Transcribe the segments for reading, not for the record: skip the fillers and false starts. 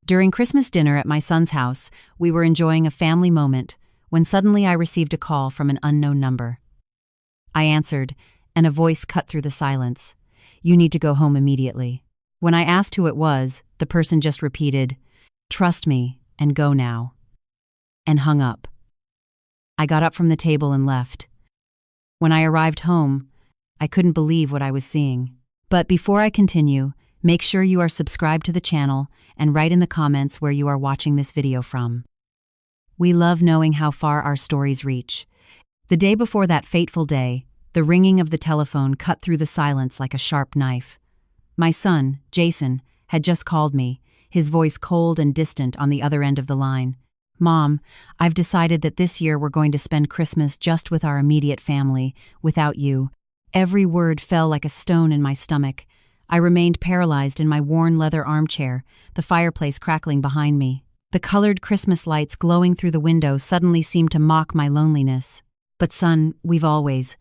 During Christmas dinner at my son's house, we were enjoying a family moment when suddenly I received a call from an unknown number. I answered, and a voice cut through the silence. "You need to go home immediately." When I asked who it was, the person just repeated, "Trust me, and go now," and hung up. I got up from the table and left. When I arrived home, I couldn't believe what I was seeing. But before I continue, make sure you are subscribed to the channel and write in the comments where you are watching this video from. We love knowing how far our stories reach. The day before that fateful day, the ringing of the telephone cut through the silence like a sharp knife. My son, Jason, had just called me, his voice cold and distant on the other end of the line. "Mom, I've decided that this year we're going to spend Christmas just with our immediate family, without you." Every word fell like a stone in my stomach. I remained paralyzed in my worn leather armchair, the fireplace crackling behind me. The colored Christmas lights glowing through the window suddenly seemed to mock my loneliness. "But son, we've always—"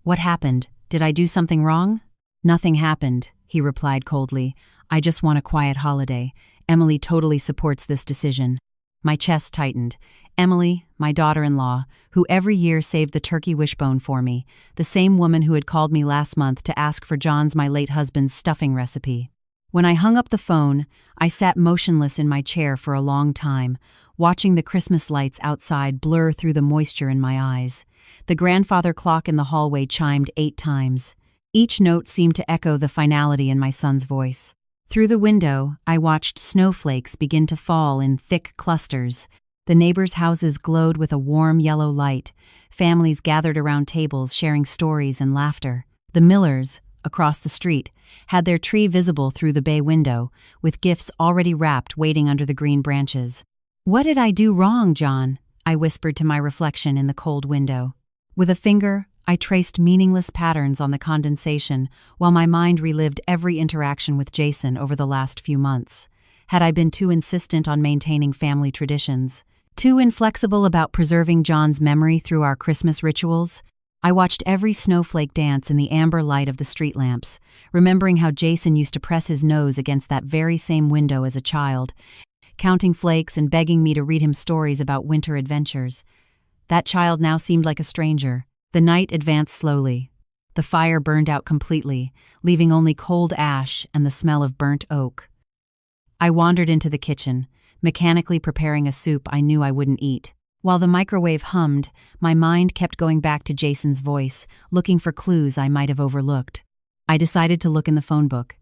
"What happened? Did I do something wrong?" "Nothing happened," he replied coldly. "I just want a quiet holiday. Emily totally supports this decision." My chest tightened. Emily, my daughter-in-law, who every year saved the turkey wishbone for me, the same woman who had called me last month to ask for John's, my late husband's, stuffing recipe. When I hung up the phone, I sat motionless in my chair for a long time, watching the Christmas lights outside blur through the moisture in my eyes. The grandfather clock in the hallway chimed 8 times. Each note seemed to echo the finality in my son's voice. Through the window, I watched snowflakes begin to fall in thick clusters. The neighbors' houses glowed with a warm yellow light. Families gathered around tables sharing stories and laughter. The Millers, across the street, had their tree visible through the bay window, with gifts already wrapped waiting under the green branches. "What did I do wrong, John?" I whispered to my reflection in the cold window. With a finger, I traced meaningless patterns on the condensation while my mind relived every interaction with Jason over the last few months. Had I been too insistent on maintaining family traditions? Too inflexible about preserving John's memory through our Christmas rituals? I watched every snowflake dance in the amber light of the street lamps, remembering how Jason used to press his nose against that very same window as a child, counting flakes and begging me to read him stories about winter adventures. That child now seemed like a stranger. The night advanced slowly. The fire burned out completely, leaving only cold ash and the smell of burnt oak. I wandered into the kitchen, mechanically preparing a soup I knew I wouldn't eat. While the microwave hummed, my mind kept going back to Jason's voice, looking for clues I might have overlooked. I decided to look in the phone book.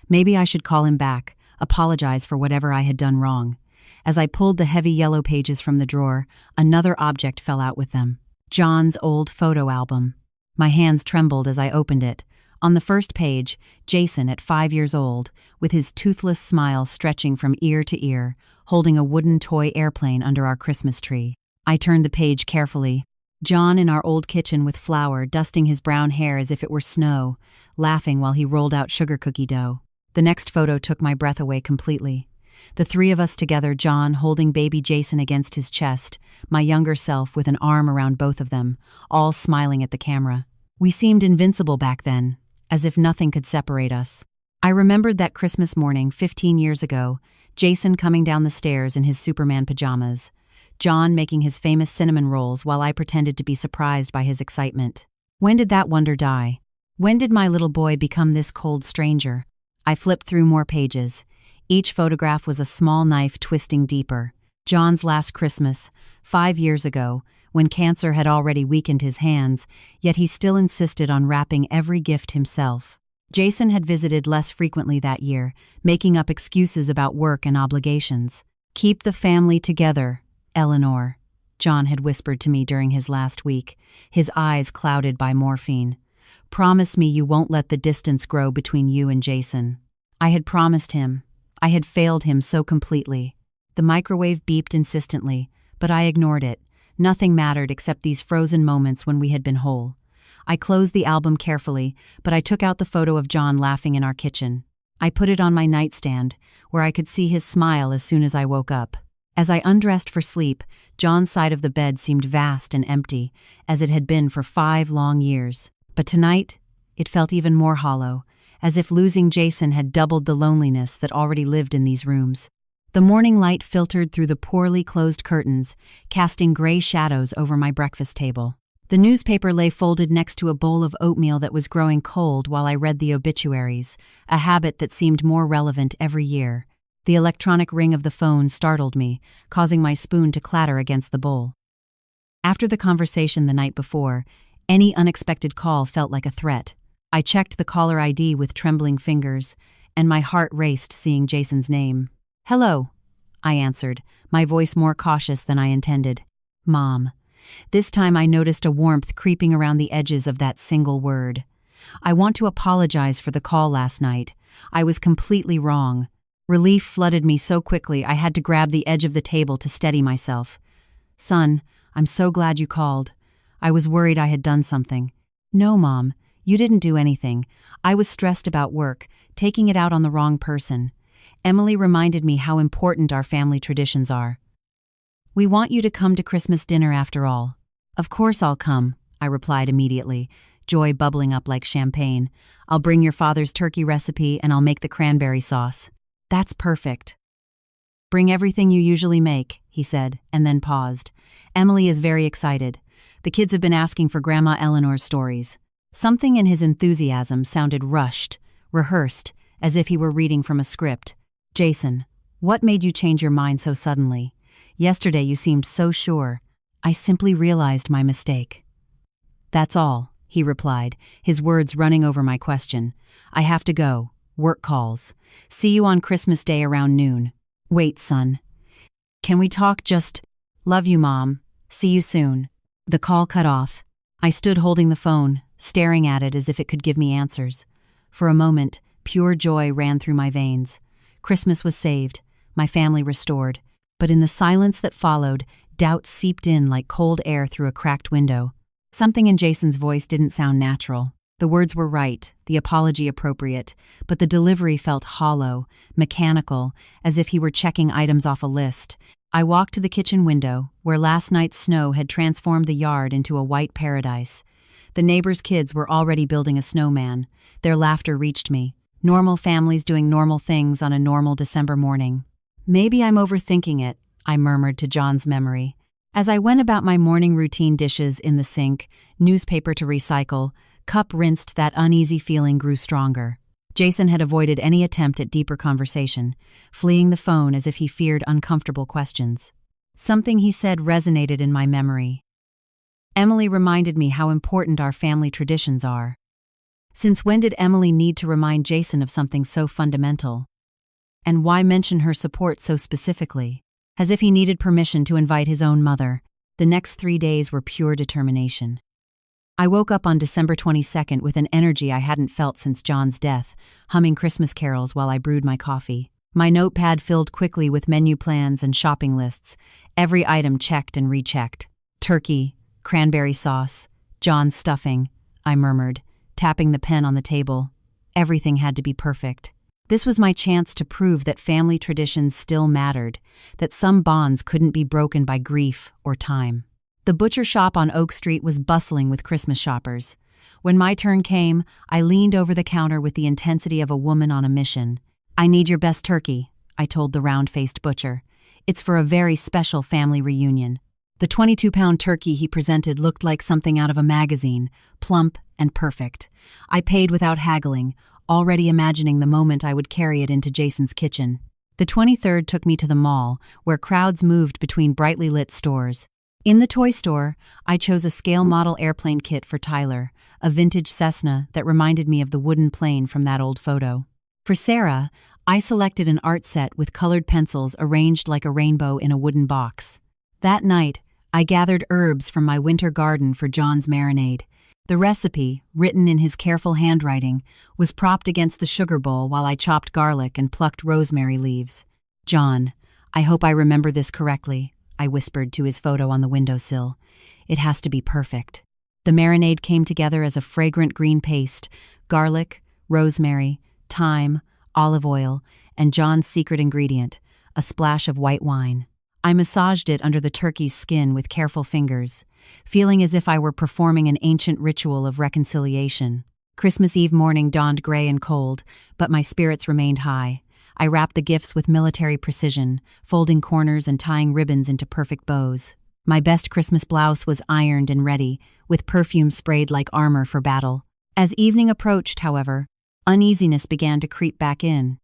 Maybe I should call him back, apologize for whatever I had done wrong. As I pulled the heavy yellow pages from the drawer, another object fell out with them. John's old photo album. My hands trembled as I opened it. On the first page, Jason at 5 years old, with his toothless smile stretching from ear to ear, holding a wooden toy airplane under our Christmas tree. I turned the page carefully. John in our old kitchen with flour, dusting his brown hair as if it were snow, laughing while he rolled out sugar cookie dough. The next photo took my breath away completely. The 3 of us together, John holding baby Jason against his chest, my younger self with an arm around both of them, all smiling at the camera. We seemed invincible back then, as if nothing could separate us. I remembered that Christmas morning 15 years ago, Jason coming down the stairs in his Superman pajamas, John making his famous cinnamon rolls while I pretended to be surprised by his excitement. When did that wonder die? When did my little boy become this cold stranger? I flipped through more pages. Each photograph was a small knife twisting deeper. John's last Christmas, 5 years ago, when cancer had already weakened his hands, yet he still insisted on wrapping every gift himself. Jason had visited less frequently that year, making up excuses about work and obligations. "Keep the family together, Eleanor," John had whispered to me during his last week, his eyes clouded by morphine. "Promise me you won't let the distance grow between you and Jason." I had promised him. I had failed him so completely. The microwave beeped insistently, but I ignored it. Nothing mattered except these frozen moments when we had been whole. I closed the album carefully, but I took out the photo of John laughing in our kitchen. I put it on my nightstand, where I could see his smile as soon as I woke up. As I undressed for sleep, John's side of the bed seemed vast and empty, as it had been for 5 long years. But tonight, it felt even more hollow, as if losing Jason had doubled the loneliness that already lived in these rooms. The morning light filtered through the poorly closed curtains, casting gray shadows over my breakfast table. The newspaper lay folded next to a bowl of oatmeal that was growing cold while I read the obituaries, a habit that seemed more relevant every year. The electronic ring of the phone startled me, causing my spoon to clatter against the bowl. After the conversation the night before, any unexpected call felt like a threat. I checked the caller ID with trembling fingers, and my heart raced seeing Jason's name. "Hello," I answered, my voice more cautious than I intended. "Mom." This time I noticed a warmth creeping around the edges of that single word. "I want to apologize for the call last night. I was completely wrong." Relief flooded me so quickly I had to grab the edge of the table to steady myself. "Son, I'm so glad you called. I was worried I had done something." "No, Mom, you didn't do anything. I was stressed about work, taking it out on the wrong person." Emily reminded me how important our family traditions are. "We want you to come to Christmas dinner after all." "Of course I'll come," I replied immediately, joy bubbling up like champagne. "I'll bring your father's turkey recipe and I'll make the cranberry sauce." "That's perfect." "Bring everything you usually make," he said, and then paused. "Emily is very excited. The kids have been asking for Grandma Eleanor's stories." Something in his enthusiasm sounded rushed, rehearsed, as if he were reading from a script. "Jason, what made you change your mind so suddenly? Yesterday you seemed so sure." "I simply realized my mistake." "That's all," he replied, his words running over my question. "I have to go. Work calls. See you on Christmas Day around noon." "Wait, son. Can we talk just—" "Love you, Mom. See you soon." The call cut off. I stood holding the phone, staring at it as if it could give me answers. For a moment, pure joy ran through my veins. Christmas was saved, my family restored. But in the silence that followed, doubt seeped in like cold air through a cracked window. Something in Jason's voice didn't sound natural. The words were right, the apology appropriate, but the delivery felt hollow, mechanical, as if he were checking items off a list. I walked to the kitchen window, where last night's snow had transformed the yard into a white paradise. The neighbors' kids were already building a snowman. Their laughter reached me. Normal families doing normal things on a normal December morning. "Maybe I'm overthinking it," I murmured to John's memory. As I went about my morning routine, dishes in the sink, newspaper to recycle, cup rinsed, that uneasy feeling grew stronger. Jason had avoided any attempt at deeper conversation, fleeing the phone as if he feared uncomfortable questions. Something he said resonated in my memory. Emily reminded me how important our family traditions are. Since when did Emily need to remind Jason of something so fundamental? And why mention her support so specifically? As if he needed permission to invite his own mother. The next 3 days were pure determination. I woke up on December 22nd with an energy I hadn't felt since John's death, humming Christmas carols while I brewed my coffee. My notepad filled quickly with menu plans and shopping lists, every item checked and rechecked. "Turkey, cranberry sauce, John's stuffing," I murmured, tapping the pen on the table. Everything had to be perfect. This was my chance to prove that family traditions still mattered, that some bonds couldn't be broken by grief or time. The butcher shop on Oak Street was bustling with Christmas shoppers. When my turn came, I leaned over the counter with the intensity of a woman on a mission. "I need your best turkey," I told the round-faced butcher. "It's for a very special family reunion." The 22-pound turkey he presented looked like something out of a magazine, plump and perfect. I paid without haggling, already imagining the moment I would carry it into Jason's kitchen. The 23rd took me to the mall, where crowds moved between brightly lit stores. In the toy store, I chose a scale model airplane kit for Tyler, a vintage Cessna that reminded me of the wooden plane from that old photo. For Sarah, I selected an art set with colored pencils arranged like a rainbow in a wooden box. That night, I gathered herbs from my winter garden for John's marinade. The recipe, written in his careful handwriting, was propped against the sugar bowl while I chopped garlic and plucked rosemary leaves. "John, I hope I remember this correctly," I whispered to his photo on the windowsill. "It has to be perfect." The marinade came together as a fragrant green paste: garlic, rosemary, thyme, olive oil, and John's secret ingredient, a splash of white wine. I massaged it under the turkey's skin with careful fingers, feeling as if I were performing an ancient ritual of reconciliation. Christmas Eve morning dawned gray and cold, but my spirits remained high. I wrapped the gifts with military precision, folding corners and tying ribbons into perfect bows. My best Christmas blouse was ironed and ready, with perfume sprayed like armor for battle. As evening approached, however, uneasiness began to creep back in.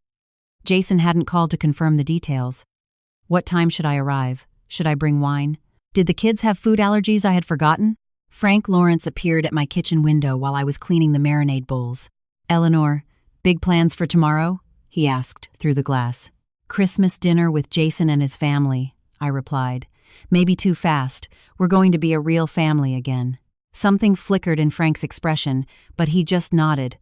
Jason hadn't called to confirm the details. What time should I arrive? Should I bring wine? Did the kids have food allergies I had forgotten? Frank Lawrence appeared at my kitchen window while I was cleaning the marinade bowls. "Eleanor, big plans for tomorrow?" he asked through the glass. "Christmas dinner with Jason and his family," I replied. "Maybe too fast. We're going to be a real family again." Something flickered in Frank's expression, but he just nodded.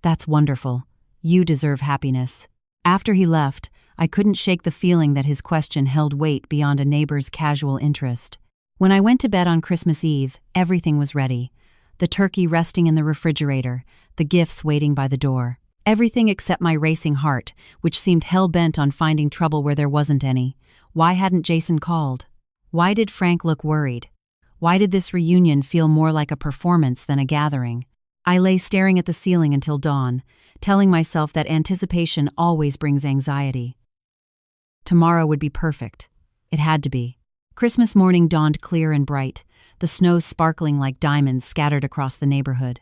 "That's wonderful. You deserve happiness." After he left, I couldn't shake the feeling that his question held weight beyond a neighbor's casual interest. When I went to bed on Christmas Eve, everything was ready. The turkey resting in the refrigerator, the gifts waiting by the door. Everything except my racing heart, which seemed hell-bent on finding trouble where there wasn't any. Why hadn't Jason called? Why did Frank look worried? Why did this reunion feel more like a performance than a gathering? I lay staring at the ceiling until dawn, telling myself that anticipation always brings anxiety. Tomorrow would be perfect. It had to be. Christmas morning dawned clear and bright, the snow sparkling like diamonds scattered across the neighborhood.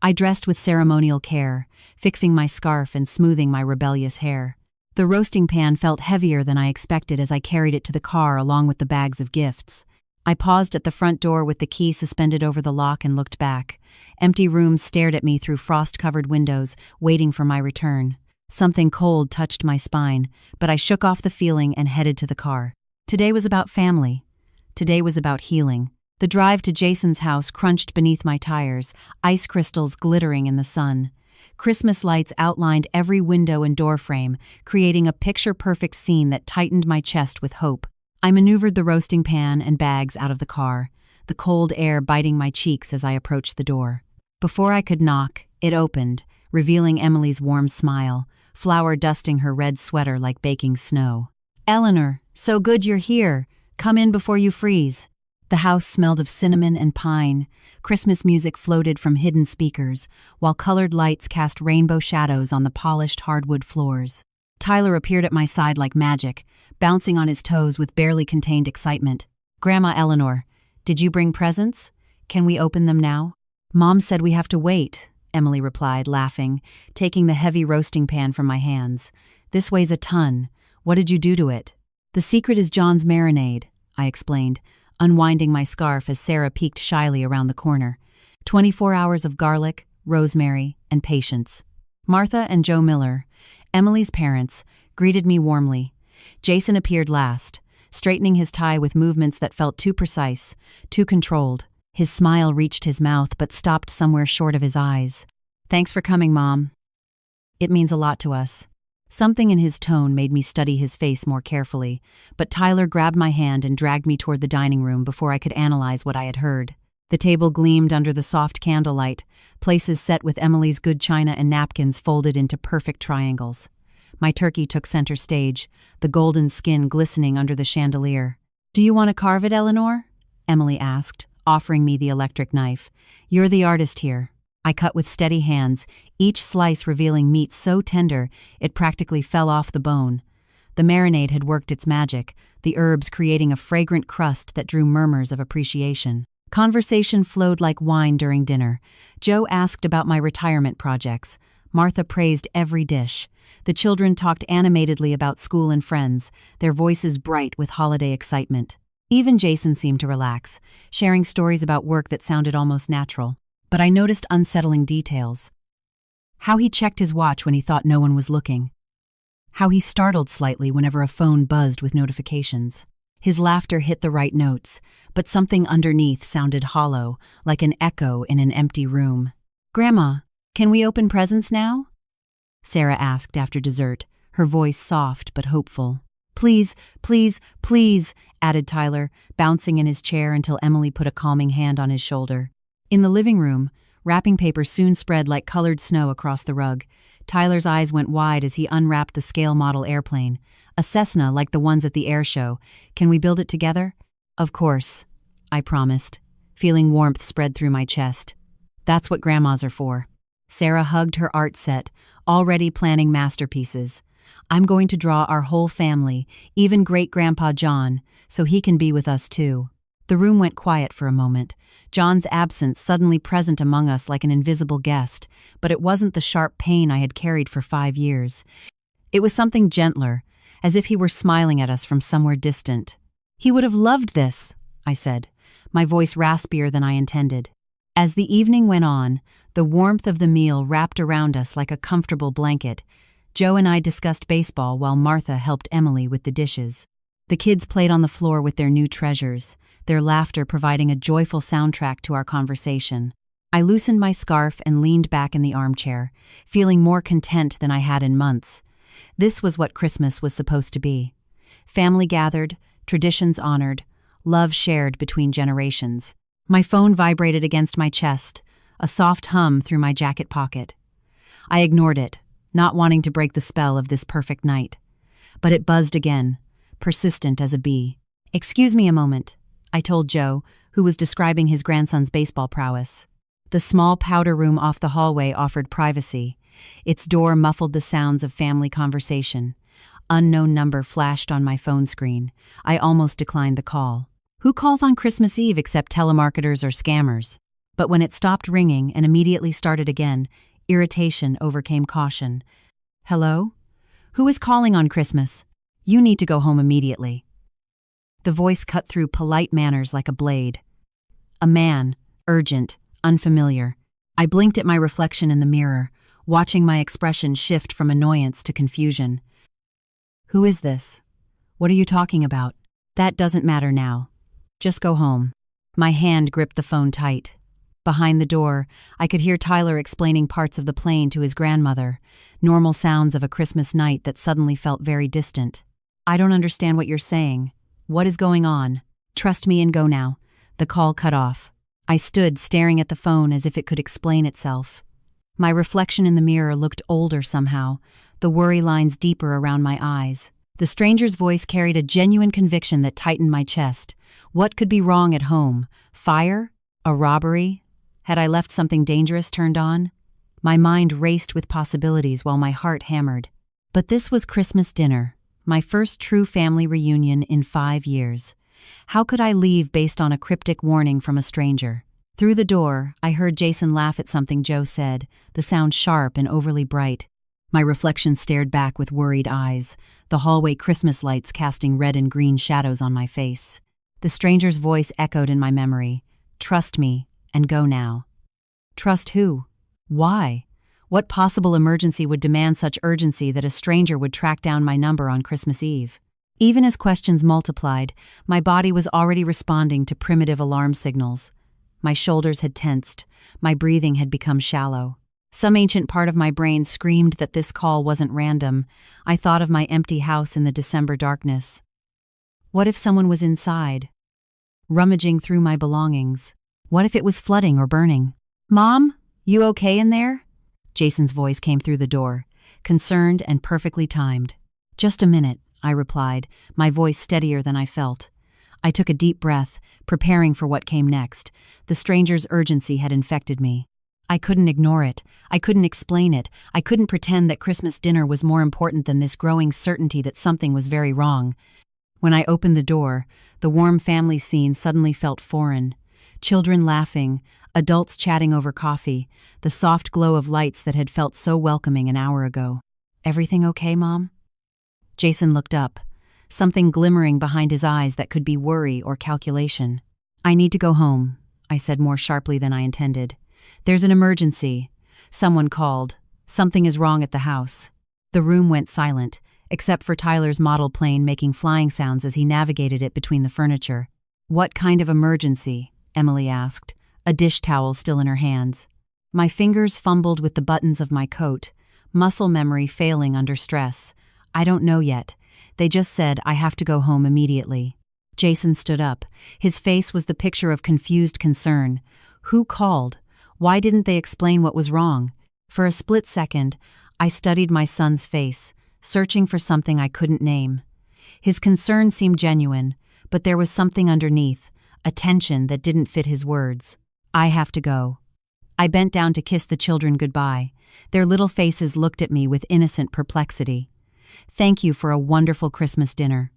I dressed with ceremonial care, fixing my scarf and smoothing my rebellious hair. The roasting pan felt heavier than I expected as I carried it to the car along with the bags of gifts. I paused at the front door with the key suspended over the lock and looked back. Empty rooms stared at me through frost-covered windows, waiting for my return. Something cold touched my spine, but I shook off the feeling and headed to the car. Today was about family. Today was about healing. The drive to Jason's house crunched beneath my tires, ice crystals glittering in the sun. Christmas lights outlined every window and door frame, creating a picture-perfect scene that tightened my chest with hope. I maneuvered the roasting pan and bags out of the car, the cold air biting my cheeks as I approached the door. Before I could knock, it opened, revealing Emily's warm smile, flour dusting her red sweater like baking snow. "Eleanor, so good you're here. Come in before you freeze." The house smelled of cinnamon and pine. Christmas music floated from hidden speakers, while colored lights cast rainbow shadows on the polished hardwood floors. Tyler appeared at my side like magic, bouncing on his toes with barely contained excitement. "Grandma Eleanor, did you bring presents? Can we open them now?" "Mom said we have to wait," Emily replied, laughing, taking the heavy roasting pan from my hands. "This weighs a ton. What did you do to it?" "The secret is John's marinade," I explained, unwinding my scarf as Sarah peeked shyly around the corner. 24 hours of garlic, rosemary, and patience. Martha and Joe Miller, Emily's parents, greeted me warmly. Jason appeared last, straightening his tie with movements that felt too precise, too controlled. His smile reached his mouth but stopped somewhere short of his eyes. "Thanks for coming, Mom. It means a lot to us." Something in his tone made me study his face more carefully, but Tyler grabbed my hand and dragged me toward the dining room before I could analyze what I had heard. The table gleamed under the soft candlelight, places set with Emily's good china and napkins folded into perfect triangles. My turkey took center stage, the golden skin glistening under the chandelier. "Do you want to carve it, Eleanor?" Emily asked, offering me the electric knife. "You're the artist here." I cut with steady hands, each slice revealing meat so tender it practically fell off the bone. The marinade had worked its magic, the herbs creating a fragrant crust that drew murmurs of appreciation. Conversation flowed like wine during dinner. Joe asked about my retirement projects. Martha praised every dish. The children talked animatedly about school and friends, their voices bright with holiday excitement. Even Jason seemed to relax, sharing stories about work that sounded almost natural. But I noticed unsettling details. How he checked his watch when he thought no one was looking. How he startled slightly whenever a phone buzzed with notifications. His laughter hit the right notes, but something underneath sounded hollow, like an echo in an empty room. "Grandma, can we open presents now?" Sarah asked after dessert, her voice soft but hopeful. "Please, please, please," added Tyler, bouncing in his chair until Emily put a calming hand on his shoulder. In the living room, wrapping paper soon spread like colored snow across the rug. Tyler's eyes went wide as he unwrapped the scale model airplane, a Cessna like the ones at the air show. "Can we build it together?" "Of course," I promised, feeling warmth spread through my chest. "That's what grandmas are for." Sarah hugged her art set, already planning masterpieces. I'm going to draw our whole family, even great-grandpa John, so he can be with us too." The room went quiet for a moment, John's absence suddenly present among us like an invisible guest, but it wasn't the sharp pain I had carried for 5 years. It was something gentler, as if he were smiling at us from somewhere distant. "He would have loved this," I said, my voice raspier than I intended. As the evening went on, the warmth of the meal wrapped around us like a comfortable blanket. Joe and I discussed baseball while Martha helped Emily with the dishes. The kids played on the floor with their new treasures, their laughter providing a joyful soundtrack to our conversation. I loosened my scarf and leaned back in the armchair, feeling more content than I had in months. This was what Christmas was supposed to be. Family gathered, traditions honored, love shared between generations. My phone vibrated against my chest, a soft hum through my jacket pocket. I ignored it, not wanting to break the spell of this perfect night. But it buzzed again, persistent as a bee. "Excuse me a moment," I told Joe, who was describing his grandson's baseball prowess. The small powder room off the hallway offered privacy. Its door muffled the sounds of family conversation. Unknown number flashed on my phone screen. I almost declined the call. Who calls on Christmas Eve except telemarketers or scammers? But when it stopped ringing and immediately started again, irritation overcame caution. "Hello? Who is calling on Christmas? You need to go home immediately." The voice cut through polite manners like a blade. A man, urgent, unfamiliar. I blinked at my reflection in the mirror, watching my expression shift from annoyance to confusion. "Who is this? What are you talking about? That doesn't matter now. Just go home." My hand gripped the phone tight. Behind the door, I could hear Tyler explaining parts of the plane to his grandmother, normal sounds of a Christmas night that suddenly felt very distant. "I don't understand what you're saying. What is going on? Trust me and go now." The call cut off. I stood staring at the phone as if it could explain itself. My reflection in the mirror looked older somehow, the worry lines deeper around my eyes. The stranger's voice carried a genuine conviction that tightened my chest. What could be wrong at home? Fire? A robbery? Had I left something dangerous turned on? My mind raced with possibilities while my heart hammered. But this was Christmas dinner, my first true family reunion in 5 years. How could I leave based on a cryptic warning from a stranger? Through the door, I heard Jason laugh at something Joe said, the sound sharp and overly bright. My reflection stared back with worried eyes, the hallway Christmas lights casting red and green shadows on my face. The stranger's voice echoed in my memory. "Trust me, and go now." Trust who? Why? What possible emergency would demand such urgency that a stranger would track down my number on Christmas Eve? Even as questions multiplied, my body was already responding to primitive alarm signals. My shoulders had tensed, my breathing had become shallow. Some ancient part of my brain screamed that this call wasn't random. I thought of my empty house in the December darkness. What if someone was inside, rummaging through my belongings? What if it was flooding or burning? "Mom, you okay in there?" Jason's voice came through the door, concerned and perfectly timed. "Just a minute," I replied, my voice steadier than I felt. I took a deep breath, preparing for what came next. The stranger's urgency had infected me. I couldn't ignore it. I couldn't explain it. I couldn't pretend that Christmas dinner was more important than this growing certainty that something was very wrong. When I opened the door, the warm family scene suddenly felt foreign. Children laughing, adults chatting over coffee, the soft glow of lights that had felt so welcoming an hour ago. "Everything okay, Mom?" Jason looked up, something glimmering behind his eyes that could be worry or calculation. "I need to go home," I said more sharply than I intended. "There's an emergency. Someone called. Something is wrong at the house." The room went silent, except for Tyler's model plane making flying sounds as he navigated it between the furniture. "What kind of emergency?" Emily asked, a dish towel still in her hands. My fingers fumbled with the buttons of my coat, muscle memory failing under stress. "I don't know yet. They just said I have to go home immediately." Jason stood up. His face was the picture of confused concern. Who called? Why didn't they explain what was wrong? For a split second, I studied my son's face, searching for something I couldn't name. His concern seemed genuine, but there was something underneath, a tension that didn't fit his words. "I have to go." I bent down to kiss the children goodbye. Their little faces looked at me with innocent perplexity. Thank you for a wonderful Christmas dinner.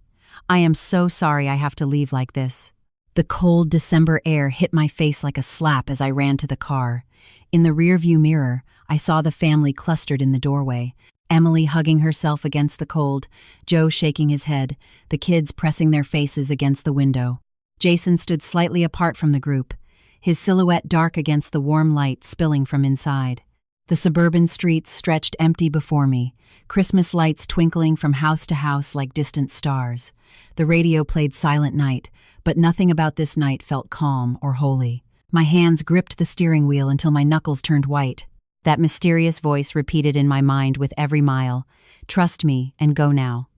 I am so sorry I have to leave like this." The cold December air hit my face like a slap as I ran to the car. In the rearview mirror, I saw the family clustered in the doorway. Emily hugging herself against the cold, Joe shaking his head, the kids pressing their faces against the window. Jason stood slightly apart from the group, his silhouette dark against the warm light spilling from inside. The suburban streets stretched empty before me, Christmas lights twinkling from house to house like distant stars. The radio played Silent Night, but nothing about this night felt calm or holy. My hands gripped the steering wheel until my knuckles turned white. That mysterious voice repeated in my mind with every mile, "Trust me and go now."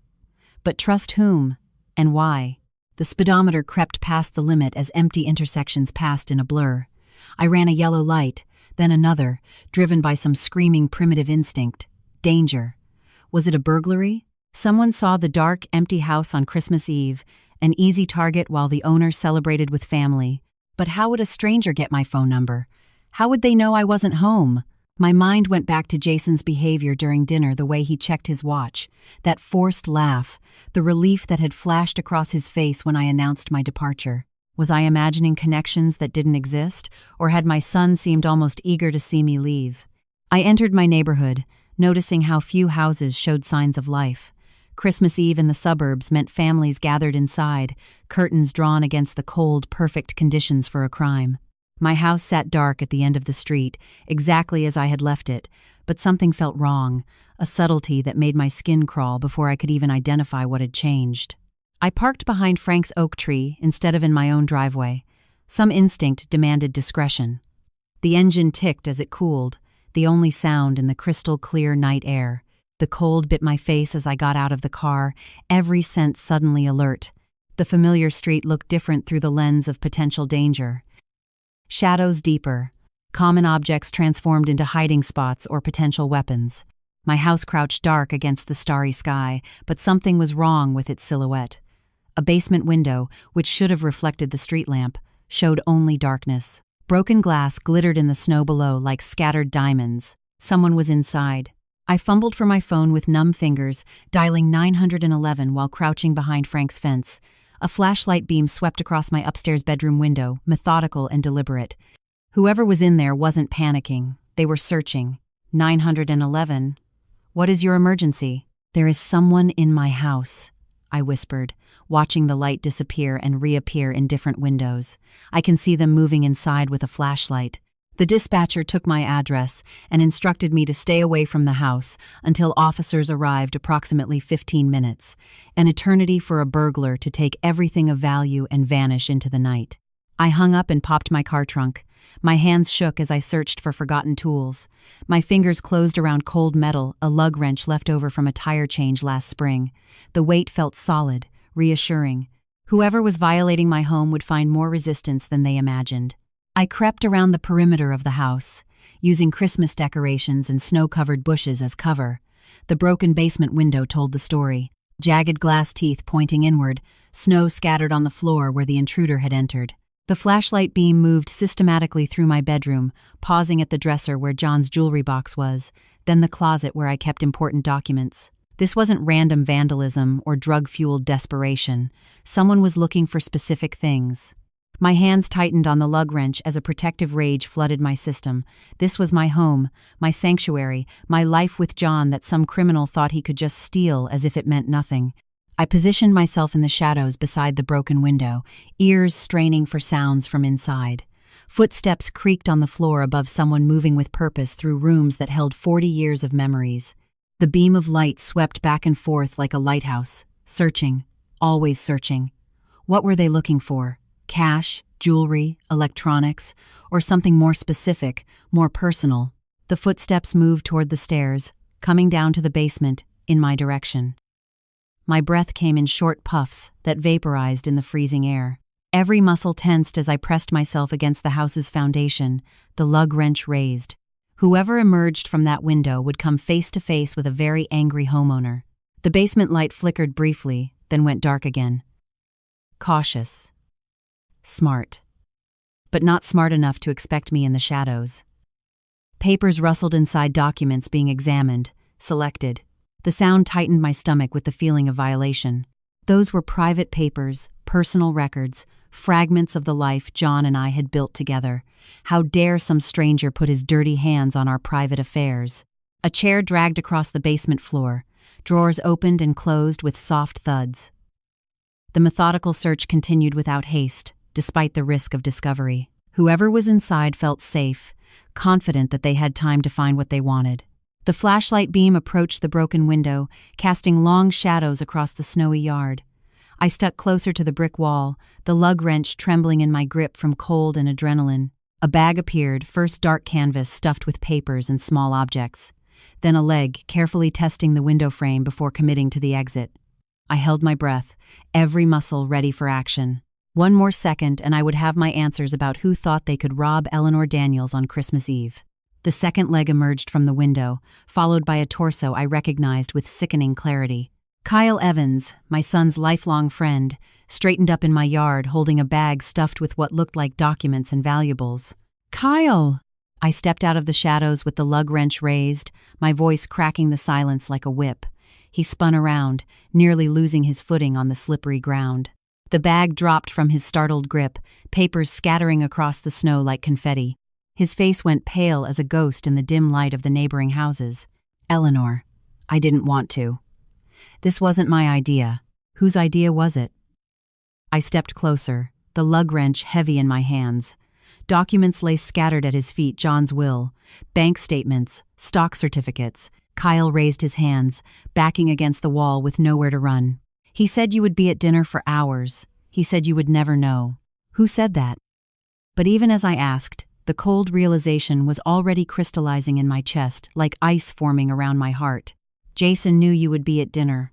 But trust whom? And why? The speedometer crept past the limit as empty intersections passed in a blur. I ran a yellow light, then another, driven by some screaming primitive instinct. Danger. Was it a burglary? Someone saw the dark, empty house on Christmas Eve, an easy target while the owner celebrated with family. But how would a stranger get my phone number? How would they know I wasn't home? My mind went back to Jason's behavior during dinner, the way he checked his watch, that forced laugh, the relief that had flashed across his face when I announced my departure. Was I imagining connections that didn't exist, or had my son seemed almost eager to see me leave? I entered my neighborhood, noticing how few houses showed signs of life. Christmas Eve in the suburbs meant families gathered inside, curtains drawn against the cold, perfect conditions for a crime. My house sat dark at the end of the street, exactly as I had left it, but something felt wrong, a subtlety that made my skin crawl before I could even identify what had changed. I parked behind Frank's oak tree instead of in my own driveway. Some instinct demanded discretion. The engine ticked as it cooled, the only sound in the crystal-clear night air. The cold bit my face as I got out of the car, every sense suddenly alert. The familiar street looked different through the lens of potential danger. Shadows deeper, common objects transformed into hiding spots or potential weapons. My house crouched dark against the starry sky, but something was wrong with its silhouette. A basement window, which should have reflected the street lamp, showed only darkness. Broken glass glittered in the snow below like scattered diamonds. Someone was inside. I fumbled for my phone with numb fingers, dialing 911 while crouching behind Frank's fence. A flashlight beam swept across my upstairs bedroom window, methodical and deliberate. Whoever was in there wasn't panicking. They were searching. 911. "What is your emergency?" "There is someone in my house," I whispered, watching the light disappear and reappear in different windows. I can see them moving inside with a flashlight. The dispatcher took my address and instructed me to stay away from the house until officers arrived, approximately 15 minutes, an eternity for a burglar to take everything of value and vanish into the night. I hung up and popped my car trunk. My hands shook as I searched for forgotten tools. My fingers closed around cold metal, a lug wrench left over from a tire change last spring. The weight felt solid, reassuring. Whoever was violating my home would find more resistance than they imagined. I crept around the perimeter of the house, using Christmas decorations and snow-covered bushes as cover. The broken basement window told the story. Jagged glass teeth pointing inward, snow scattered on the floor where the intruder had entered. The flashlight beam moved systematically through my bedroom, pausing at the dresser where John's jewelry box was, then the closet where I kept important documents. This wasn't random vandalism or drug-fueled desperation. Someone was looking for specific things. My hands tightened on the lug wrench as a protective rage flooded my system. This was my home, my sanctuary, my life with John that some criminal thought he could just steal as if it meant nothing. I positioned myself in the shadows beside the broken window, ears straining for sounds from inside. Footsteps creaked on the floor above someone moving with purpose through rooms that held 40 years of memories. The beam of light swept back and forth like a lighthouse, searching, always searching. What were they looking for? Cash, jewelry, electronics, or something more specific, more personal? The footsteps moved toward the stairs, coming down to the basement, in my direction. My breath came in short puffs that vaporized in the freezing air. Every muscle tensed as I pressed myself against the house's foundation, the lug wrench raised. Whoever emerged from that window would come face to face with a very angry homeowner. The basement light flickered briefly, then went dark again. Cautious. Smart. But not smart enough to expect me in the shadows. Papers rustled inside documents being examined, selected. The sound tightened my stomach with the feeling of violation. Those were private papers, personal records, fragments of the life John and I had built together. How dare some stranger put his dirty hands on our private affairs? A chair dragged across the basement floor. Drawers opened and closed with soft thuds. The methodical search continued without haste, despite the risk of discovery. Whoever was inside felt safe, confident that they had time to find what they wanted. The flashlight beam approached the broken window, casting long shadows across the snowy yard. I stuck closer to the brick wall, the lug wrench trembling in my grip from cold and adrenaline. A bag appeared, first dark canvas stuffed with papers and small objects. Then a leg, carefully testing the window frame before committing to the exit. I held my breath, every muscle ready for action. One more second and I would have my answers about who thought they could rob Eleanor Daniels on Christmas Eve. The second leg emerged from the window, followed by a torso I recognized with sickening clarity. Kyle Evans, my son's lifelong friend, straightened up in my yard holding a bag stuffed with what looked like documents and valuables. "Kyle!" I stepped out of the shadows with the lug wrench raised, my voice cracking the silence like a whip. He spun around, nearly losing his footing on the slippery ground. The bag dropped from his startled grip, papers scattering across the snow like confetti. His face went pale as a ghost in the dim light of the neighboring houses. "Eleanor, I didn't want to. This wasn't my idea. Whose idea was it?" I stepped closer, the lug wrench heavy in my hands. Documents lay scattered at his feet, John's will, bank statements, stock certificates. Kyle raised his hands, backing against the wall with nowhere to run. "He said you would be at dinner for hours. He said you would never know." "Who said that?" But even as I asked, the cold realization was already crystallizing in my chest, like ice forming around my heart. "Jason knew you would be at dinner."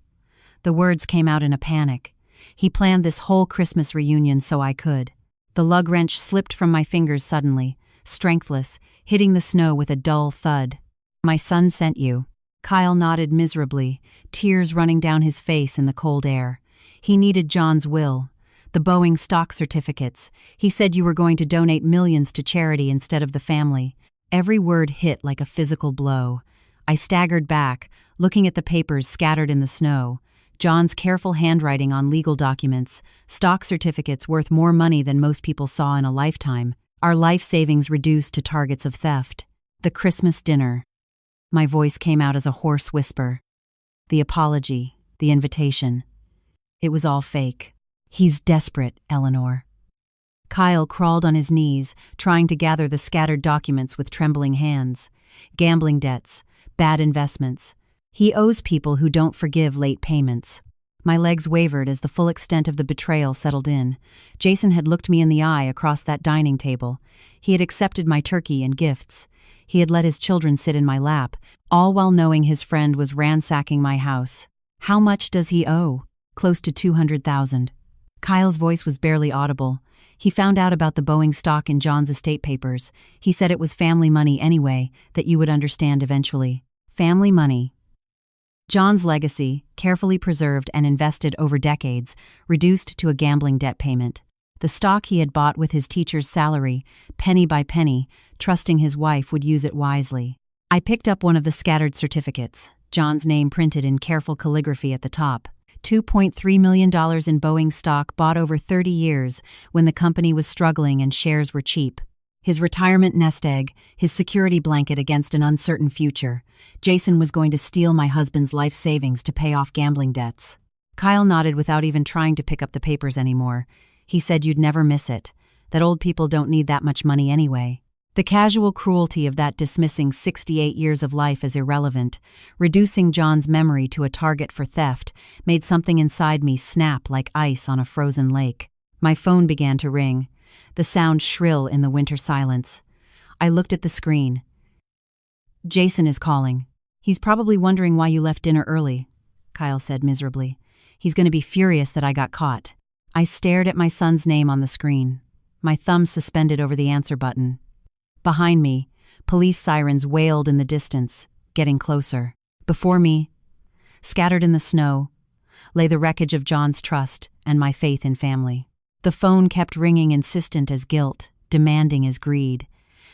The words came out in a panic. He planned this whole Christmas reunion so I could. The lug wrench slipped from my fingers suddenly, strengthless, hitting the snow with a dull thud. "My son sent you." Kyle nodded miserably, tears running down his face in the cold air. "He needed John's will. The Boeing stock certificates. He said you were going to donate millions to charity instead of the family." Every word hit like a physical blow. I staggered back, looking at the papers scattered in the snow. John's careful handwriting on legal documents, stock certificates worth more money than most people saw in a lifetime, our life savings reduced to targets of theft. The Christmas dinner. My voice came out as a hoarse whisper. The apology, the invitation. It was all fake. "He's desperate, Eleanor." Kyle crawled on his knees, trying to gather the scattered documents with trembling hands. Gambling debts, bad investments. He owes people who don't forgive late payments. My legs wavered as the full extent of the betrayal settled in. Jason had looked me in the eye across that dining table. He had accepted my turkey and gifts. He had let his children sit in my lap, all while knowing his friend was ransacking my house. How much does he owe? Close to $200,000. Kyle's voice was barely audible. He found out about the Boeing stock in John's estate papers. He said it was family money anyway, that you would understand eventually. Family money. John's legacy, carefully preserved and invested over decades, reduced to a gambling debt payment. The stock he had bought with his teacher's salary, penny by penny, trusting his wife would use it wisely. I picked up one of the scattered certificates, John's name printed in careful calligraphy at the top. $2.3 million in Boeing stock bought over 30 years when the company was struggling and shares were cheap. His retirement nest egg, his security blanket against an uncertain future. Jason was going to steal my husband's life savings to pay off gambling debts. Kyle nodded without even trying to pick up the papers anymore. He said you'd never miss it, that old people don't need that much money anyway. The casual cruelty of that dismissing 68 years of life as irrelevant, reducing John's memory to a target for theft, made something inside me snap like ice on a frozen lake. My phone began to ring, the sound shrill in the winter silence. I looked at the screen. "Jason is calling. He's probably wondering why you left dinner early," Kyle said miserably. "He's going to be furious that I got caught." I stared at my son's name on the screen, my thumb suspended over the answer button. Behind me, police sirens wailed in the distance, getting closer. Before me, scattered in the snow, lay the wreckage of John's trust and my faith in family. The phone kept ringing insistent as guilt, demanding as greed.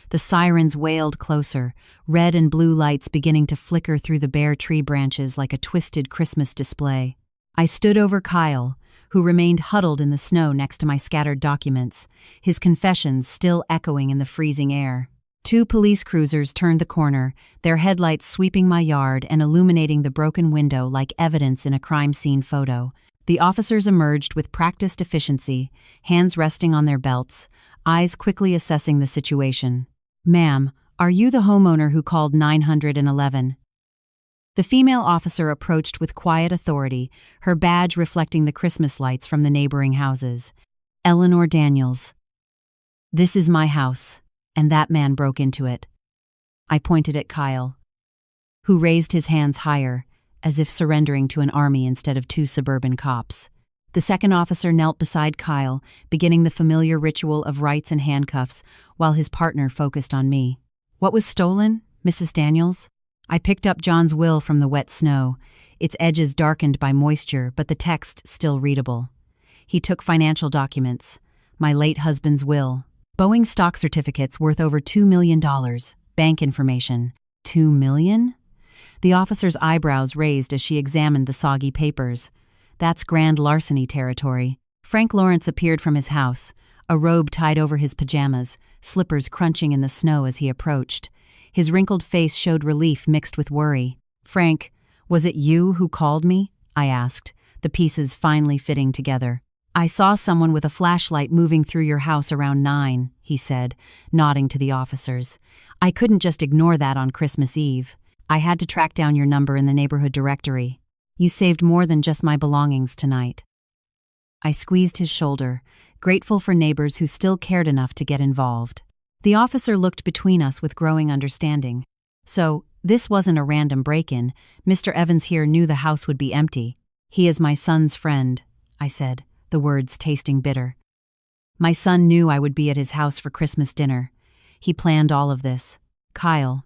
The sirens wailed closer, red and blue lights beginning to flicker through the bare tree branches like a twisted Christmas display. I stood over Kyle, who remained huddled in the snow next to my scattered documents, his confessions still echoing in the freezing air. 2 police cruisers turned the corner, their headlights sweeping my yard and illuminating the broken window like evidence in a crime scene photo. The officers emerged with practiced efficiency, hands resting on their belts, eyes quickly assessing the situation. "Ma'am, are you the homeowner who called 911? The female officer approached with quiet authority, her badge reflecting the Christmas lights from the neighboring houses. "Eleanor Daniels. This is my house, and that man broke into it." I pointed at Kyle, who raised his hands higher, as if surrendering to an army instead of 2 suburban cops. The second officer knelt beside Kyle, beginning the familiar ritual of rights and handcuffs, while his partner focused on me. "What was stolen, Mrs. Daniels?" I picked up John's will from the wet snow, its edges darkened by moisture, but the text still readable. He took financial documents, my late husband's will, Boeing stock certificates worth over $2 million, bank information. $2 million? The officer's eyebrows raised as she examined the soggy papers. That's grand larceny territory. Frank Lawrence appeared from his house, a robe tied over his pajamas, slippers crunching in the snow as he approached. His wrinkled face showed relief mixed with worry. "Frank, was it you who called me?" I asked, the pieces finally fitting together. "I saw someone with a flashlight moving through your house around 9, he said, nodding to the officers. "I couldn't just ignore that on Christmas Eve. I had to track down your number in the neighborhood directory. You saved more than just my belongings tonight." I squeezed his shoulder, grateful for neighbors who still cared enough to get involved. The officer looked between us with growing understanding. "So, this wasn't a random break-in. Mr. Evans here knew the house would be empty. He is my son's friend," I said, the words tasting bitter. "My son knew I would be at his house for Christmas dinner. He planned all of this." Kyle,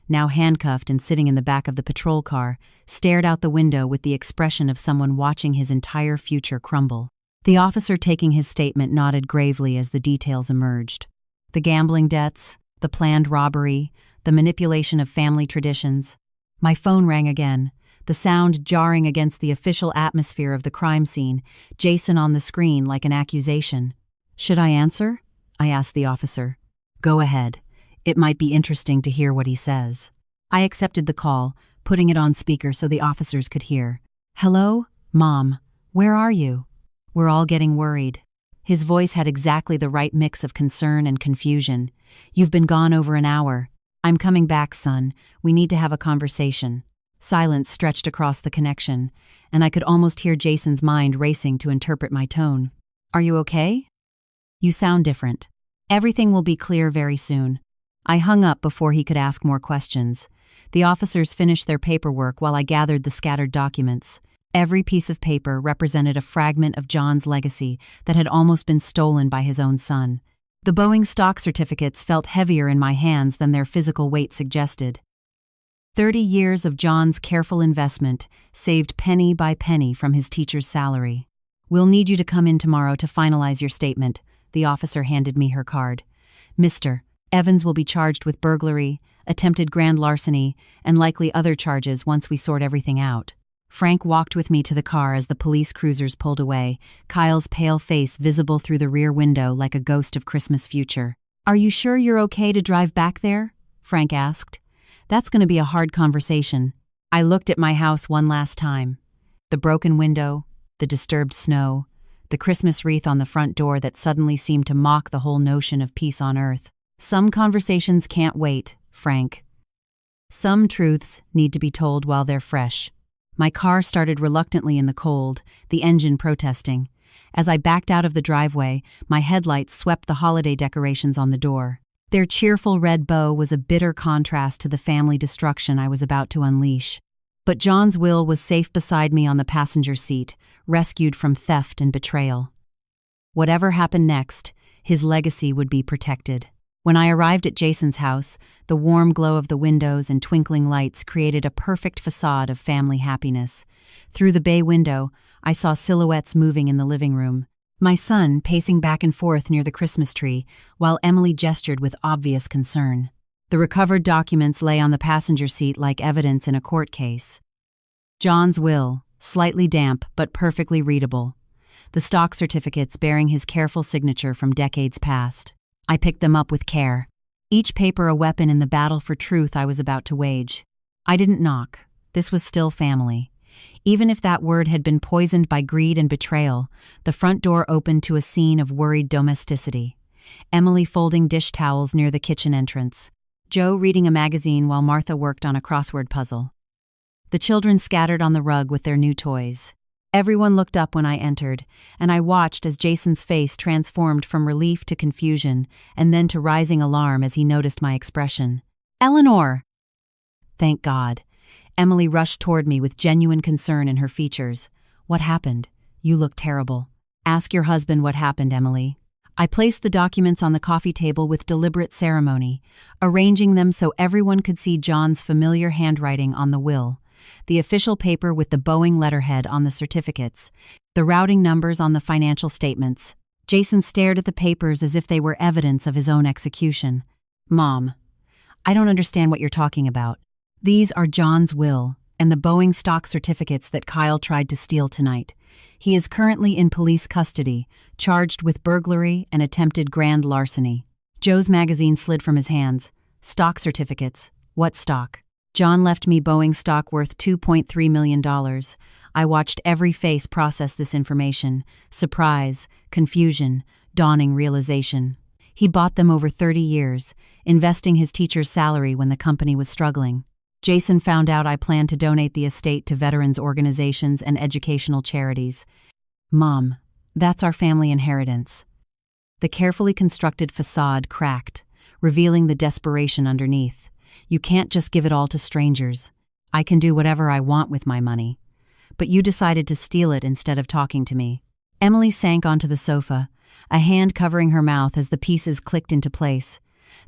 now handcuffed and sitting in the back of the patrol car, stared out the window with the expression of someone watching his entire future crumble. The officer taking his statement nodded gravely as the details emerged. The gambling debts, the planned robbery, the manipulation of family traditions. My phone rang again, the sound jarring against the official atmosphere of the crime scene, Jason on the screen like an accusation. "Should I answer?" I asked the officer. "Go ahead. It might be interesting to hear what he says." I accepted the call, putting it on speaker so the officers could hear. "Hello, Mom. Where are you?" "We're all getting worried." His voice had exactly the right mix of concern and confusion. "You've been gone over an hour. I'm coming back, son. We need to have a conversation." Silence stretched across the connection, and I could almost hear Jason's mind racing to interpret my tone. "Are you okay? You sound different. Everything will be clear very soon." I hung up before he could ask more questions. The officers finished their paperwork while I gathered the scattered documents. Every piece of paper represented a fragment of John's legacy that had almost been stolen by his own son. The Boeing stock certificates felt heavier in my hands than their physical weight suggested. 30 years of John's careful investment, saved penny by penny from his teacher's salary. "We'll need you to come in tomorrow to finalize your statement." The officer handed me her card. "Mr. Evans will be charged with burglary, attempted grand larceny, and likely other charges once we sort everything out." Frank walked with me to the car as the police cruisers pulled away, Kyle's pale face visible through the rear window like a ghost of Christmas future. "Are you sure you're okay to drive back there?" Frank asked. "That's going to be a hard conversation." I looked at my house one last time. The broken window, the disturbed snow, the Christmas wreath on the front door that suddenly seemed to mock the whole notion of peace on earth. "Some conversations can't wait, Frank. Some truths need to be told while they're fresh." My car started reluctantly in the cold, the engine protesting. As I backed out of the driveway, my headlights swept the holiday decorations on the door. Their cheerful red bow was a bitter contrast to the family destruction I was about to unleash. But John's will was safe beside me on the passenger seat, rescued from theft and betrayal. Whatever happened next, his legacy would be protected. When I arrived at Jason's house, the warm glow of the windows and twinkling lights created a perfect facade of family happiness. Through the bay window, I saw silhouettes moving in the living room, My son pacing back and forth near the Christmas tree, while Emily gestured with obvious concern. The recovered documents lay on the passenger seat like evidence in a court case. John's will, slightly damp but perfectly readable. The stock certificates bearing his careful signature from decades past. I picked them up with care, each paper a weapon in the battle for truth I was about to wage. I didn't knock. This was still family. Even if that word had been poisoned by greed and betrayal, the front door opened to a scene of worried domesticity. Emily folding dish towels near the kitchen entrance. Joe reading a magazine while Martha worked on a crossword puzzle. The children scattered on the rug with their new toys. Everyone looked up when I entered, and I watched as Jason's face transformed from relief to confusion and then to rising alarm as he noticed my expression. "Eleanor!" Thank God. Emily rushed toward me with genuine concern in her features. "What happened? You look terrible." "Ask your husband what happened, Emily." I placed the documents on the coffee table with deliberate ceremony, arranging them so everyone could see John's familiar handwriting on the will, the official paper with the Boeing letterhead on the certificates, the routing numbers on the financial statements. Jason stared at the papers as if they were evidence of his own execution. "Mom, I don't understand what you're talking about. These are John's will and the Boeing stock certificates that Kyle tried to steal tonight. He is currently in police custody, charged with burglary and attempted grand larceny." Joe's magazine slid from his hands. "Stock certificates. What stock?" "John left me Boeing stock worth $2.3 million. I watched every face process this information. Surprise, confusion, dawning realization. He bought them over 30 years, investing his teacher's salary when the company was struggling. Jason found out I planned to donate the estate to veterans organizations and educational charities. Mom, that's our family inheritance." The carefully constructed facade cracked, revealing the desperation underneath. "You can't just give it all to strangers. I can do whatever I want with my money. But you decided to steal it instead of talking to me." Emily sank onto the sofa, a hand covering her mouth as the pieces clicked into place.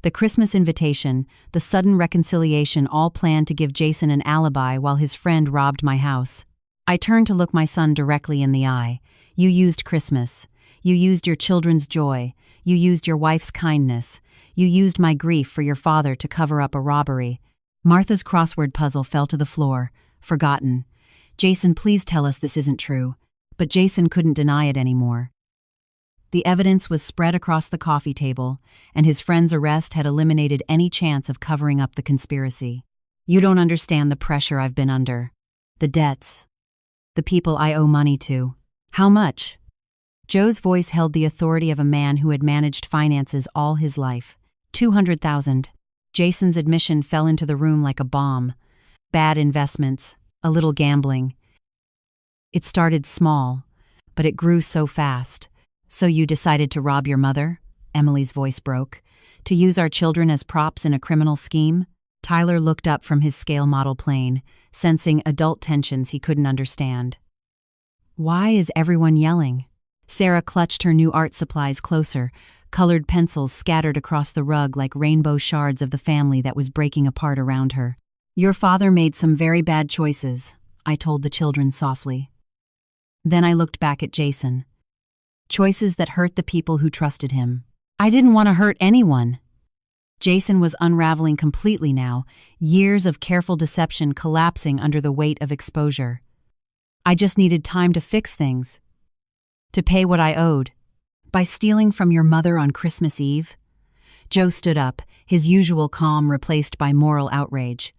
The Christmas invitation, the sudden reconciliation, all planned to give Jason an alibi while his friend robbed my house. I turned to look my son directly in the eye. "You used Christmas. You used your children's joy. You used your wife's kindness. You used my grief for your father to cover up a robbery." Martha's crossword puzzle fell to the floor, forgotten. "Jason, please tell us this isn't true." But Jason couldn't deny it anymore. The evidence was spread across the coffee table, and his friend's arrest had eliminated any chance of covering up the conspiracy. "You don't understand the pressure I've been under. The debts. The people I owe money to." "How much?" Joe's voice held the authority of a man who had managed finances all his life. $200,000. Jason's admission fell into the room like a bomb. Bad investments, a little gambling. It started small, but it grew so fast. "So you decided to rob your mother?" Emily's voice broke. "To use our children as props in a criminal scheme?" Tyler looked up from his scale model plane, sensing adult tensions he couldn't understand. "Why is everyone yelling?" Sarah clutched her new art supplies closer, colored pencils scattered across the rug like rainbow shards of the family that was breaking apart around her. "Your father made some very bad choices," I told the children softly. Then I looked back at Jason. Choices that hurt the people who trusted him. I didn't want to hurt anyone. Jason was unraveling completely now, years of careful deception collapsing under the weight of exposure. I just needed time to fix things. To pay what I owed. By stealing from your mother on Christmas Eve? Joe stood up, his usual calm replaced by moral outrage.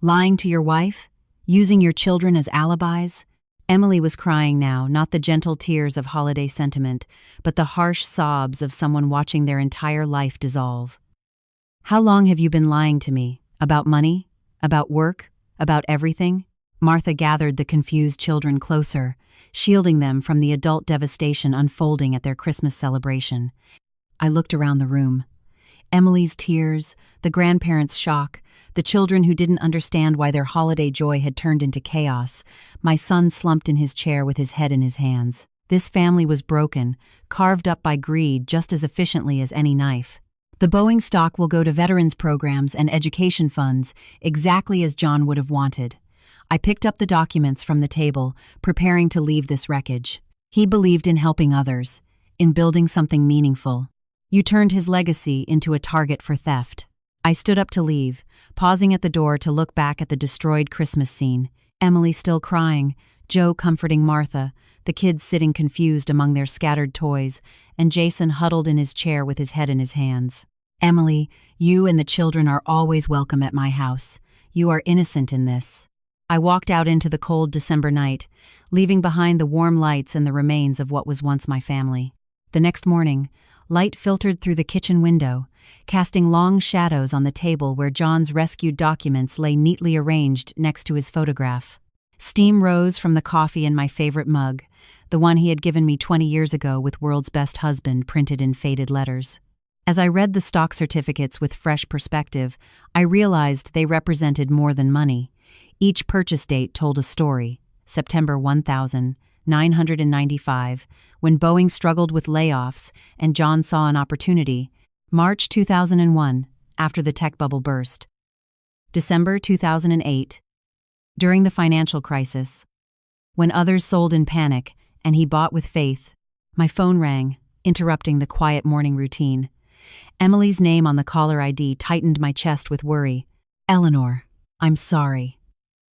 Lying to your wife? Using your children as alibis? Emily was crying now, not the gentle tears of holiday sentiment, but the harsh sobs of someone watching their entire life dissolve. "How long have you been lying to me? About money? About work? About everything?" Martha gathered the confused children closer, shielding them from the adult devastation unfolding at their Christmas celebration. I looked around the room. Emily's tears, the grandparents' shock, the children who didn't understand why their holiday joy had turned into chaos. My son slumped in his chair with his head in his hands. This family was broken, carved up by greed just as efficiently as any knife. The Boeing stock will go to veterans programs and education funds, exactly as John would have wanted. I picked up the documents from the table, preparing to leave this wreckage. He believed in helping others, in building something meaningful. You turned his legacy into a target for theft. I stood up to leave, pausing at the door to look back at the destroyed Christmas scene. Emily still crying, Joe comforting Martha, the kids sitting confused among their scattered toys, and Jason huddled in his chair with his head in his hands. Emily, you and the children are always welcome at my house. You are innocent in this. I walked out into the cold December night, leaving behind the warm lights and the remains of what was once my family. The next morning, light filtered through the kitchen window, casting long shadows on the table where John's rescued documents lay neatly arranged next to his photograph. Steam rose from the coffee in my favorite mug, the one he had given me 20 years ago with World's Best Husband printed in faded letters. As I read the stock certificates with fresh perspective, I realized they represented more than money. Each purchase date told a story. September 1995, when Boeing struggled with layoffs and John saw an opportunity. March 2001, after the tech bubble burst. December 2008, during the financial crisis. When others sold in panic and he bought with faith. My phone rang, interrupting the quiet morning routine. Emily's name on the caller ID tightened my chest with worry. Eleanor, I'm sorry.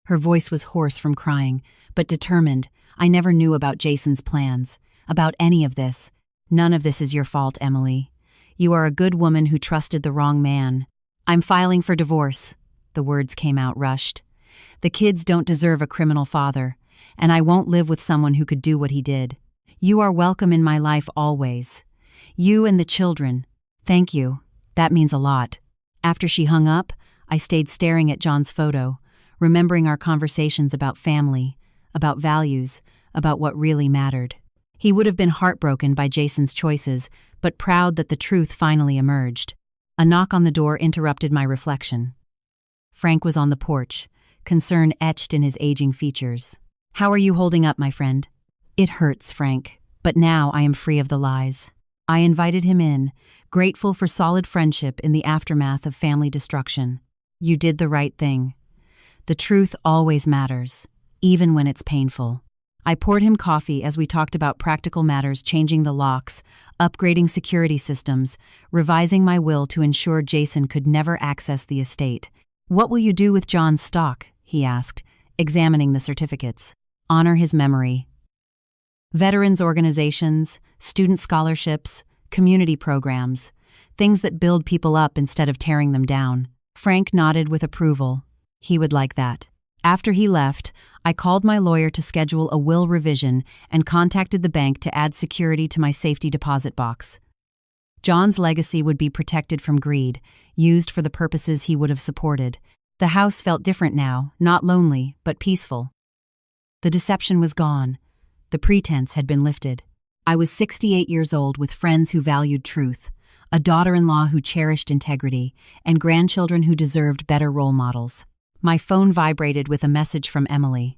Her voice was hoarse from crying, but determined. I never knew about Jason's plans, about any of this. None of this is your fault, Emily. You are a good woman who trusted the wrong man. I'm filing for divorce. The words came out rushed. The kids don't deserve a criminal father, and I won't live with someone who could do what he did. You are welcome in my life always. You and the children. Thank you. That means a lot. After she hung up, I stayed staring at John's photo, remembering our conversations about family, about values, about what really mattered. He would have been heartbroken by Jason's choices, but proud that the truth finally emerged. A knock on the door interrupted my reflection. Frank was on the porch, concern etched in his aging features. How are you holding up, my friend? It hurts, Frank, but now I am free of the lies. I invited him in, grateful for solid friendship in the aftermath of family destruction. You did the right thing. The truth always matters, even when it's painful. I poured him coffee as we talked about practical matters, changing the locks, upgrading security systems, revising my will to ensure Jason could never access the estate. What will you do with John's stock? He asked, examining the certificates. Honor his memory. Veterans organizations, student scholarships, community programs, things that build people up instead of tearing them down. Frank nodded with approval. He would like that. After he left, I called my lawyer to schedule a will revision and contacted the bank to add security to my safety deposit box. John's legacy would be protected from greed, used for the purposes he would have supported. The house felt different now, not lonely, but peaceful. The deception was gone. The pretense had been lifted. I was 68 years old with friends who valued truth, a daughter-in-law who cherished integrity, and grandchildren who deserved better role models. My phone vibrated with a message from Emily.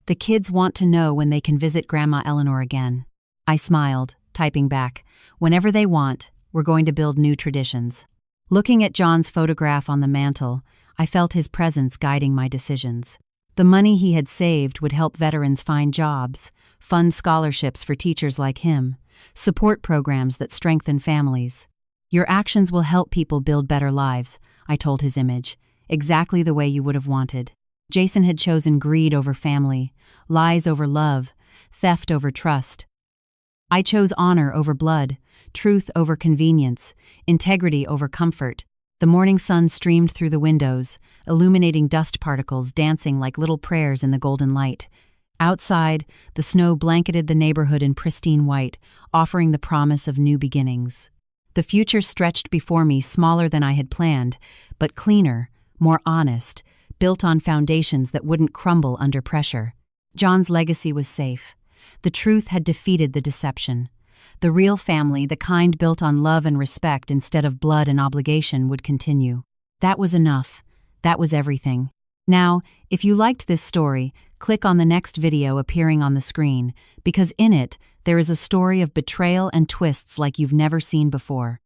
The kids want to know when they can visit Grandma Eleanor again. I smiled, typing back, whenever they want, we're going to build new traditions. Looking at John's photograph on the mantel, I felt his presence guiding my decisions. The money he had saved would help veterans find jobs, fund scholarships for teachers like him, support programs that strengthen families. Your actions will help people build better lives, I told his image, exactly the way you would have wanted. Jason had chosen greed over family, lies over love, theft over trust. I chose honor over blood, truth over convenience, integrity over comfort. The morning sun streamed through the windows, illuminating dust particles dancing like little prayers in the golden light. Outside, the snow blanketed the neighborhood in pristine white, offering the promise of new beginnings. The future stretched before me, smaller than I had planned, but cleaner, more honest, built on foundations that wouldn't crumble under pressure. John's legacy was safe. The truth had defeated the deception. The real family, the kind built on love and respect instead of blood and obligation, would continue. That was enough. That was everything. Now, if you liked this story, click on the next video appearing on the screen, because in it, there is a story of betrayal and twists like you've never seen before.